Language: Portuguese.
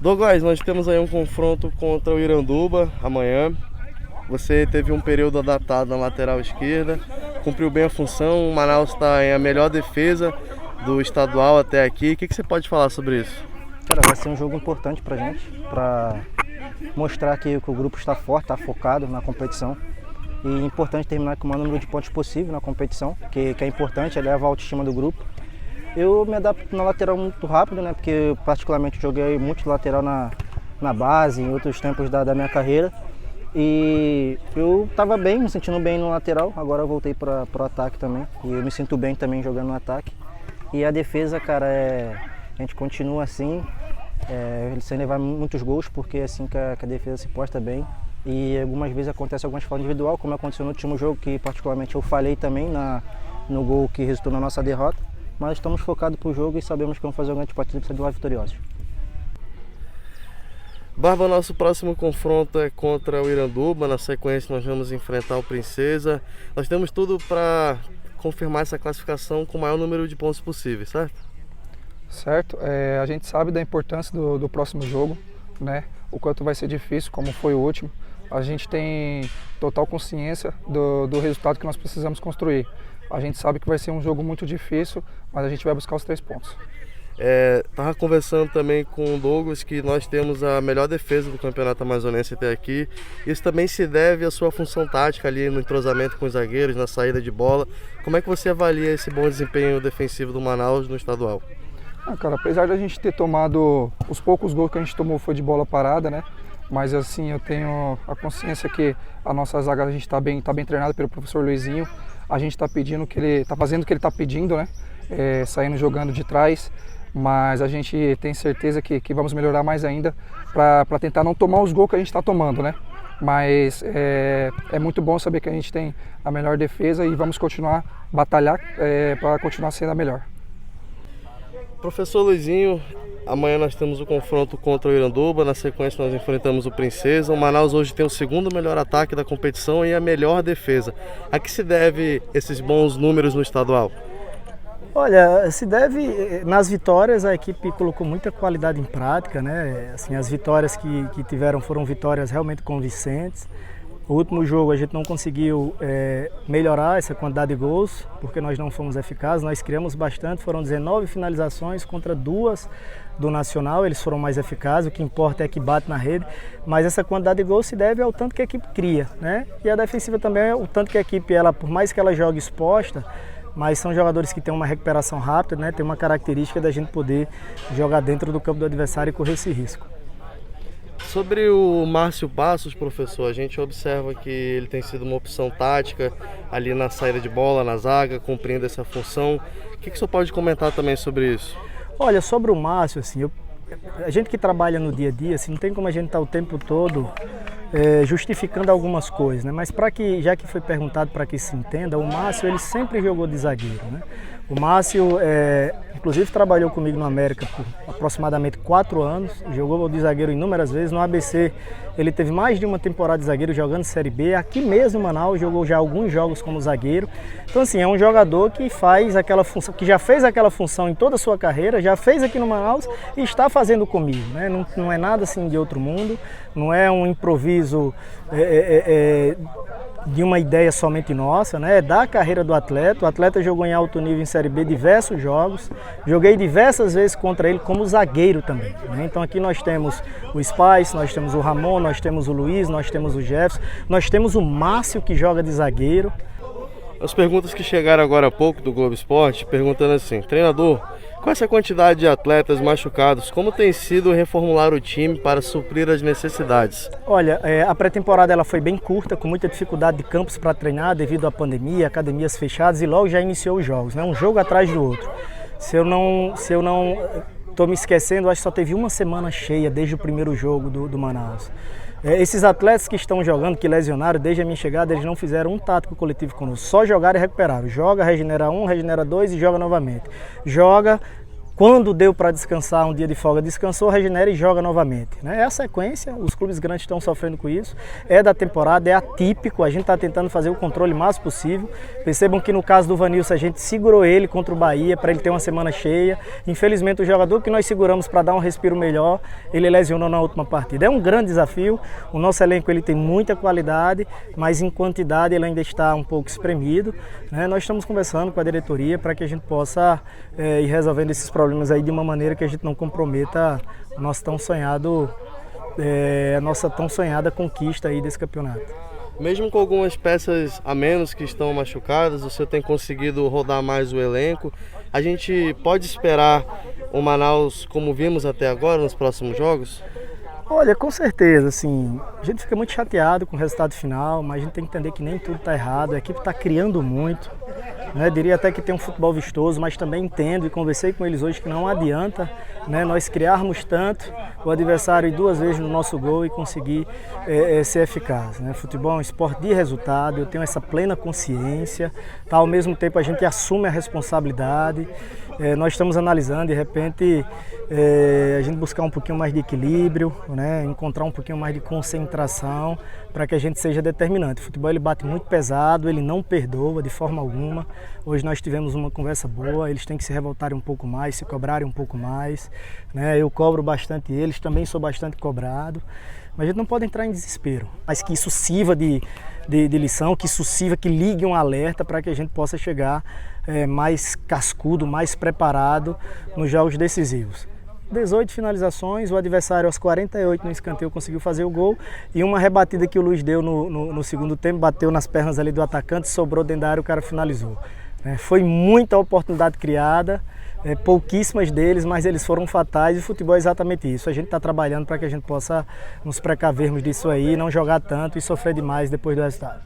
Douglas, nós temos aí um confronto contra o Iranduba amanhã. Você teve um período adaptado na lateral esquerda, cumpriu bem a função. O Manaus está em a melhor defesa do estadual até aqui. O que você pode falar sobre isso? Cara, vai ser um jogo importante pra gente, pra mostrar que o grupo está forte, está focado na competição. E é importante terminar com o maior número de pontos possível na competição, que é importante, eleva a autoestima do grupo. Eu me adapto na lateral muito rápido, né? Porque eu particularmente joguei muito de lateral na base, em outros tempos da minha carreira. E eu estava bem, me sentindo bem no lateral, agora eu voltei para o ataque também. E eu me sinto bem também jogando no ataque. E a defesa, cara, a gente continua assim, sem levar muitos gols, porque é assim que a defesa se posta bem. E algumas vezes acontece algumas faltas individual, como aconteceu no último jogo, que particularmente eu falhei também no gol que resultou na nossa derrota. Mas estamos focados para o jogo e sabemos que vamos fazer uma grande partida para sair de lá vitoriosos. Barba, nosso próximo confronto é contra o Iranduba. Na sequência nós vamos enfrentar o Princesa. Nós temos tudo para confirmar essa classificação com o maior número de pontos possível, certo? Certo, a gente sabe da importância do próximo jogo, né? O quanto vai ser difícil, como foi o último. A gente tem total consciência do resultado que nós precisamos construir. A gente sabe que vai ser um jogo muito difícil, mas a gente vai buscar os 3 pontos. Estava conversando também com o Douglas que nós temos a melhor defesa do campeonato amazonense até aqui. Isso também se deve à sua função tática ali no entrosamento com os zagueiros, na saída de bola. Como é que você avalia esse bom desempenho defensivo do Manaus no estadual? Cara, apesar de a gente ter tomado, os poucos gols que a gente tomou foi de bola parada, né? Mas assim, eu tenho a consciência que a nossa zaga, a gente está bem treinada pelo professor Luizinho. A gente está pedindo que ele está fazendo o que ele está pedindo, né? Saindo jogando de trás, mas a gente tem certeza que vamos melhorar mais ainda para tentar não tomar os gols que a gente está tomando, né? Mas é muito bom saber que a gente tem a melhor defesa e vamos continuar batalhar para continuar sendo a melhor. Professor Luizinho, amanhã nós temos o confronto contra o Iranduba, na sequência nós enfrentamos o Princesa. O Manaus hoje tem o segundo melhor ataque da competição e a melhor defesa. A que se deve esses bons números no estadual? Olha, se deve nas vitórias, a equipe colocou muita qualidade em prática, né? Assim, as vitórias que tiveram foram vitórias realmente convincentes. O último jogo a gente não conseguiu melhorar essa quantidade de gols, porque nós não fomos eficazes, nós criamos bastante, foram 19 finalizações contra 2 do Nacional, eles foram mais eficazes, o que importa é que bate na rede, mas essa quantidade de gols se deve ao tanto que a equipe cria, né? E a defensiva também, o tanto que a equipe, por mais que ela jogue exposta, mas são jogadores que têm uma recuperação rápida, né? Tem uma característica da gente poder jogar dentro do campo do adversário e correr esse risco. Sobre o Márcio Passos, professor, a gente observa que ele tem sido uma opção tática ali na saída de bola, na zaga, cumprindo essa função. O que o senhor pode comentar também sobre isso? Olha, sobre o Márcio, assim, a gente que trabalha no dia a dia, assim, não tem como a gente estar o tempo todo justificando algumas coisas, né? Mas já que foi perguntado para que se entenda, o Márcio ele sempre jogou de zagueiro, né? O Márcio, inclusive, trabalhou comigo no América por aproximadamente 4 anos, jogou de zagueiro inúmeras vezes. No ABC, ele teve mais de uma temporada de zagueiro jogando Série B. Aqui mesmo em Manaus, jogou já alguns jogos como zagueiro. Então, assim, é um jogador que faz aquela função, que já fez aquela função em toda a sua carreira, já fez aqui no Manaus e está fazendo comigo, né? Não é nada assim de outro mundo, não é um improviso de uma ideia somente nossa, né? É da carreira do atleta. O atleta jogou em alto nível em Série B diversos jogos, joguei diversas vezes contra ele como zagueiro também, né? Então aqui nós temos o Spice, nós temos o Ramon, nós temos o Luiz, nós temos o Jefferson, nós temos o Márcio que joga de zagueiro. As perguntas que chegaram agora há pouco do Globo Esporte, perguntando assim: treinador, com essa quantidade de atletas machucados, como tem sido reformular o time para suprir as necessidades? Olha, a pré-temporada ela foi bem curta, com muita dificuldade de campos para treinar devido à pandemia, academias fechadas, e logo já iniciou os jogos, né? Um jogo atrás do outro. Se eu não estou me esquecendo, acho que só teve uma semana cheia desde o primeiro jogo do Manaus. Esses atletas que estão jogando, que lesionaram desde a minha chegada, eles não fizeram um tático coletivo conosco, só jogaram e recuperaram. Joga, regenera 1, regenera 2 e joga novamente. Joga, Quando deu para descansar, um dia de folga, descansou, regenera e joga novamente. Né? É a sequência, os clubes grandes estão sofrendo com isso, é da temporada, é atípico, a gente está tentando fazer o controle mais possível. Percebam que no caso do Vanilson a gente segurou ele contra o Bahia para ele ter uma semana cheia. Infelizmente o jogador que nós seguramos para dar um respiro melhor, ele lesionou na última partida. É um grande desafio, o nosso elenco ele tem muita qualidade, mas em quantidade ele ainda está um pouco espremido. Né? Nós estamos conversando com a diretoria para que a gente possa ir resolvendo esses problemas aí de uma maneira que a gente não comprometa o nosso tão sonhado, a nossa tão sonhada conquista aí desse campeonato. Mesmo com algumas peças a menos que estão machucadas, o senhor tem conseguido rodar mais o elenco. A gente pode esperar o Manaus como vimos até agora nos próximos jogos? Olha, com certeza, assim, a gente fica muito chateado com o resultado final, mas a gente tem que entender que nem tudo está errado, a equipe está criando muito, né? Diria até que tem um futebol vistoso, mas também entendo e conversei com eles hoje que não adianta, né, nós criarmos tanto, o adversário ir 2 vezes no nosso gol e conseguir ser eficaz. Né? Futebol é um esporte de resultado, eu tenho essa plena consciência, tá? Ao mesmo tempo a gente assume a responsabilidade, nós estamos analisando, de repente a gente buscar um pouquinho mais de equilíbrio, né? Encontrar um pouquinho mais de concentração para que a gente seja determinante. O futebol ele bate muito pesado, ele não perdoa de forma alguma. Hoje nós tivemos uma conversa boa, eles têm que se revoltarem um pouco mais, se cobrarem um pouco mais. Né? Eu cobro bastante eles, também sou bastante cobrado. Mas a gente não pode entrar em desespero, mas que isso sirva de lição, que isso sirva, que ligue um alerta para que a gente possa chegar mais cascudo, mais preparado nos jogos decisivos. 18 finalizações, o adversário aos 48 no escanteio conseguiu fazer o gol e uma rebatida que o Luiz deu no segundo tempo, bateu nas pernas ali do atacante, sobrou dentro da área e o cara finalizou. Foi muita oportunidade criada, pouquíssimas deles, mas eles foram fatais e o futebol é exatamente isso. A gente está trabalhando para que a gente possa nos precavermos disso aí, não jogar tanto e sofrer demais depois do resultado.